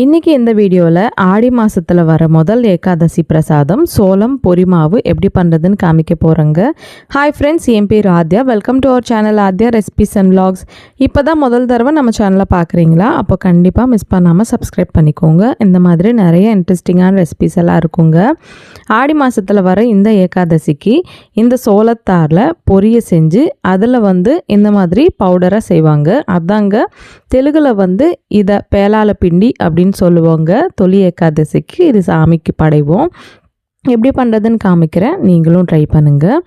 இன்றைக்கி இந்த வீடியோவில் ஆடி மாதத்தில் வர முதல் ஏகாதசி பிரசாதம் சோளம் பொரி மாவு எப்படி பண்ணுறதுன்னு காமிக்க போகிறேங்க. ஹாய் ஃப்ரெண்ட்ஸ், என் பேர் Aadhya. Welcome to our channel Aadhya recipes and vlogs. இப்போ தான் முதல் தடவை நம்ம சேனலை பார்க்குறீங்களா? அப்போ கண்டிப்பாக மிஸ் பண்ணாமல் சப்ஸ்கிரைப் பண்ணிக்கோங்க. இந்த மாதிரி நிறைய இன்ட்ரெஸ்டிங்கான ரெசிபிஸ் எல்லாம் இருக்குங்க. ஆடி மாதத்தில் வர இந்த ஏகாதசிக்கு இந்த சோளத்தாரில் பொரியை செஞ்சு அதில் இந்த மாதிரி பவுடராக செய்வாங்க. அதாங்க தெலுங்கில் இதை பேலால பிண்டி அப்படின்னு சொல்லுவாங்க. தொலி ஏகாதசிக்கு இது சாமிக்கு படைவோம். எப்படி பண்ணுறதுன்னு காமிக்கிறேன், நீங்களும் ட்ரை பண்ணுங்கள்.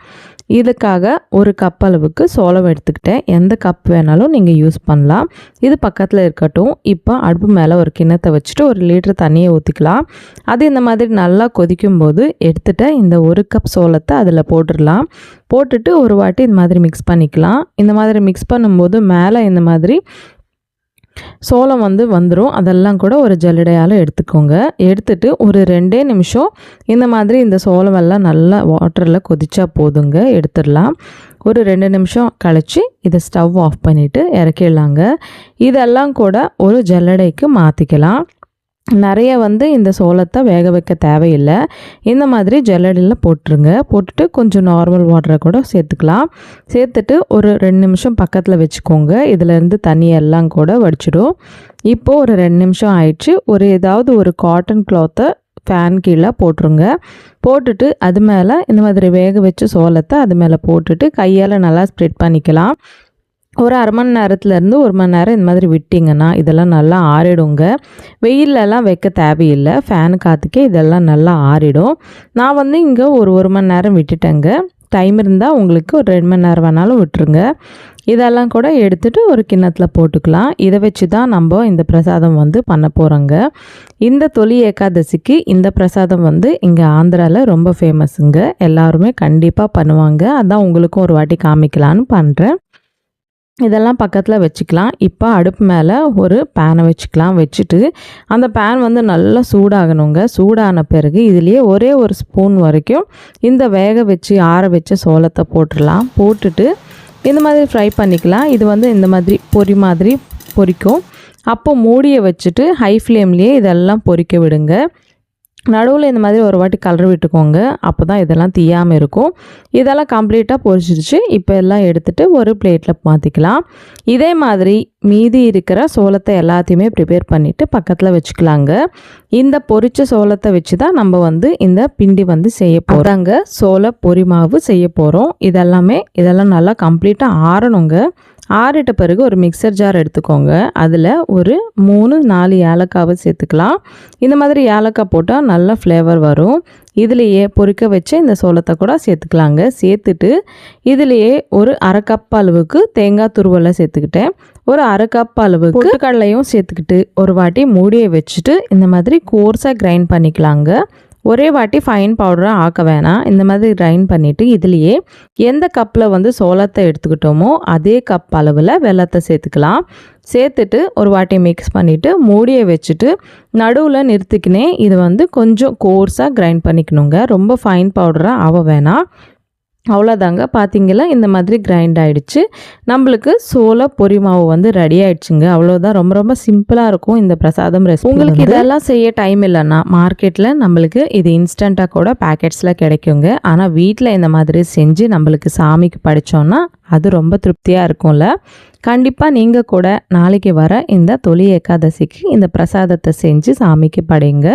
இதுக்காக ஒரு கப் அளவுக்கு சோளம் எடுத்துக்கிட்டேன். எந்த கப் வேணாலும் நீங்கள் யூஸ் பண்ணலாம். இது பக்கத்தில் இருக்கட்டும். இப்போ அடுப்பு மேலே ஒரு கிண்ணத்தை வச்சுட்டு 1 லிட்டர் தண்ணியை ஊற்றிக்கலாம். அது இந்த மாதிரி நல்லா கொதிக்கும்போது எடுத்துகிட்ட இந்த 1 கப் சோளத்தை அதில் போட்டுடலாம். போட்டுட்டு ஒரு வாட்டி இந்த மாதிரி மிக்ஸ் பண்ணிக்கலாம். இந்த மாதிரி மிக்ஸ் பண்ணும்போது மேலே இந்த மாதிரி சோளம் வந்துடும். அதெல்லாம் கூட ஒரு ஜல்லடையால் எடுத்துக்கோங்க. எடுத்துட்டு ஒரு 2 நிமிஷம் இந்த மாதிரி இந்த சோளம் எல்லாம் நல்லா வாட்டரில் கொதிச்சா போதுங்க, எடுத்துடலாம். ஒரு 2 நிமிஷம் கழித்து இதை ஸ்டவ் ஆஃப் பண்ணிவிட்டு இறக்கிடலாங்க. இதெல்லாம் கூட ஒரு ஜல்லடைக்கு மாற்றிக்கலாம். நிறைய இந்த சோளத்தை வேக வைக்க தேவையில்லை. இந்த மாதிரி ஜல்லடையில் போட்டுருங்க. போட்டுட்டு கொஞ்சம் நார்மல் வாட்டரை கூட சேர்த்துக்கலாம். சேர்த்துட்டு ஒரு 2 நிமிஷம் பக்கத்தில் வச்சுக்கோங்க. இதிலேருந்து தண்ணியெல்லாம் கூட வடிச்சிடும். இப்போது ஒரு 2 நிமிஷம் ஆயிடுச்சு. ஏதாவது ஒரு காட்டன் கிளாத்தை ஃபேன் கீழே போட்டுருங்க. போட்டுட்டு அது மேலே இந்த மாதிரி வேக வச்ச சோளத்தை அது மேலே போட்டுட்டு கையால் நல்லா ஸ்ப்ரெட் பண்ணிக்கலாம். ஒரு 1/2 மணி நேரத்துலேருந்து 1 மணி நேரம் இந்த மாதிரி விட்டிங்கன்னா இதெல்லாம் நல்லா ஆறிடுங்க. வெயிலெல்லாம் வைக்க தேவையில்லை. ஃபேனு காற்றுக்கே இதெல்லாம் நல்லா ஆறிடும். நான் இங்கே ஒரு 1 மணி நேரம் விட்டுட்டேங்க. டைம் இருந்தால் உங்களுக்கு ஒரு 2 மணி நேரம் வேணாலும் விட்டுருங்க. இதெல்லாம் கூட எடுத்துகிட்டு ஒரு கிண்ணத்தில் போட்டுக்கலாம். இதை வச்சு தான் நம்ம இந்த பிரசாதம் பண்ண போகிறோங்க. இந்த தொலி ஏகாதசிக்கு இந்த பிரசாதம் இங்கே ஆந்திராவில் ரொம்ப ஃபேமஸுங்க. எல்லாருமே கண்டிப்பாக பண்ணுவாங்க. அதான் உங்களுக்கும் ஒரு வாட்டி காமிக்கலான்னு பண்ணுறேன். இதெல்லாம் பக்கத்தில் வச்சுக்கலாம். இப்போ அடுப்பு மேலே ஒரு பேனை வச்சுக்கலாம். வச்சுட்டு அந்த பேன் நல்லா சூடாகணுங்க. சூடான பிறகு இதுலேயே ஒரே ஒரு ஸ்பூன் வரைக்கும் இந்த வேக வச்சு ஆற வச்ச சோளத்தை போட்டுடலாம். போட்டுட்டு இந்த மாதிரி ஃப்ரை பண்ணிக்கலாம். இது இந்த மாதிரி பொரி மாதிரி பொரிக்கும். அப்போ மூடியை வச்சுட்டு ஹை ஃப்ளேம்லேயே இதெல்லாம் பொரிக்க விடுங்க. நடுவில் இந்த மாதிரி ஒரு வாட்டி கலர் விட்டுக்கோங்க. அப்போ தான் இதெல்லாம் தீயாமல் இருக்கும். இதெல்லாம் கம்ப்ளீட்டாக பொரிச்சிடுச்சு. இப்போ எல்லாம் எடுத்துகிட்டு ஒரு பிளேட்டில் மாற்றிக்கலாம். இதே மாதிரி மீதி இருக்கிற சோளத்தை எல்லாத்தையுமே ப்ரிப்பேர் பண்ணிவிட்டு பக்கத்தில் வச்சுக்கலாங்க. இந்த பொரிச்ச சோளத்தை வச்சு தான் நம்ம இந்த பிண்டி செய்ய போகிறாங்க. சோள பொரி மாவு செய்ய போகிறோம். இதெல்லாம் நல்லா கம்ப்ளீட்டாக ஆறணுங்க. ஆறிட்ட பிறகு ஒரு மிக்சர் ஜார் எடுத்துக்கோங்க. அதில் ஒரு 3-4 ஏலக்காவை சேர்த்துக்கலாம். இந்த மாதிரி ஏலக்காய் போட்டால் நல்ல ஃப்ளேவர் வரும். இதுலேயே பொரிக்க வச்ச இந்த சோளத்தை கூட சேர்த்துக்கலாங்க. சேர்த்துட்டு இதுலேயே ஒரு 1/2 கப் அளவுக்கு தேங்காய் துருவலை சேர்த்துக்கிட்டேன். ஒரு 1/2 கப் அளவுக்கு பொட்டுக்கடலையும் சேர்த்துக்கிட்டு ஒரு வாட்டி மூடியை வச்சுட்டு இந்த மாதிரி கோர்ஸாக கிரைண்ட் பண்ணிக்கலாங்க. ஒரே வாட்டி ஃபைன் பவுடராக ஆக்க வேணாம். இந்த மாதிரி கிரைண்ட் பண்ணிவிட்டு இதுலேயே எந்த கப்பில் சோளத்தை எடுத்துக்கிட்டோமோ அதே கப் அளவில் வெல்லத்தை சேர்த்துக்கலாம். சேர்த்துட்டு ஒரு வாட்டி மிக்ஸ் பண்ணிவிட்டு மூடியை வச்சுட்டு நடுவில் நிறுத்திக்கினே இது கொஞ்சம் கோர்ஸாக கிரைண்ட் பண்ணிக்கணுங்க. ரொம்ப ஃபைன் பவுடராக ஆக வேணாம். அவ்வளோதாங்க. பார்த்தீங்களா, இந்த மாதிரி கிரைண்ட் ஆகிடுச்சு. நம்மளுக்கு சோள பொரி மாவு ரெடி ஆகிடுச்சுங்க. அவ்வளோதான். ரொம்ப ரொம்ப சிம்பிளாக இருக்கும் இந்த பிரசாதம் ரெசிபி. உங்களுக்கு இதெல்லாம் செய்ய டைம் இல்லைன்னா மார்க்கெட்டில் நம்மளுக்கு இது இன்ஸ்டண்ட்டாக கூட பேக்கெட்ஸில் கிடைக்குங்க. ஆனால் வீட்டில் இந்த மாதிரி செஞ்சு நம்மளுக்கு சாமிக்கு படைச்சோன்னா அது ரொம்ப திருப்தியாக இருக்கும்ல. கண்டிப்பாக நீங்கள் கூட நாளைக்கு வர இந்த தொலி ஏகாதசிக்கு இந்த பிரசாதத்தை செஞ்சு சாமிக்கு படைங்க.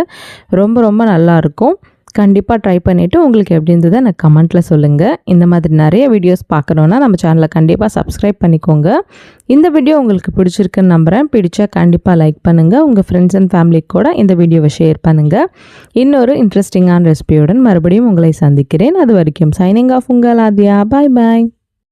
ரொம்ப ரொம்ப நல்லாயிருக்கும். கண்டிப்பாக ட்ரை பண்ணிவிட்டு உங்களுக்கு எப்படி இருந்தது எனக்கு கமெண்ட்டில் சொல்லுங்கள். இந்த மாதிரி நிறைய வீடியோஸ் பார்க்கணுன்னா நம்ம சேனலை கண்டிப்பாக சப்ஸ்கிரைப் பண்ணிக்கோங்க. இந்த வீடியோ உங்களுக்கு பிடிச்சிருக்குன்னு நம்புகிறேன். பிடிச்சா கண்டிப்பாக லைக் பண்ணுங்கள். உங்கள் ஃப்ரெண்ட்ஸ் அண்ட் ஃபேமிலிக்கு கூட இந்த வீடியோவை ஷேர் பண்ணுங்கள். இன்னொரு இன்ட்ரெஸ்டிங்கான ரெசிபியுடன் மறுபடியும் உங்களை சந்திக்கிறேன். அது வரைக்கும் சைனிங் ஆஃப் உங்கள் ஆத்யா. பாய் பாய்.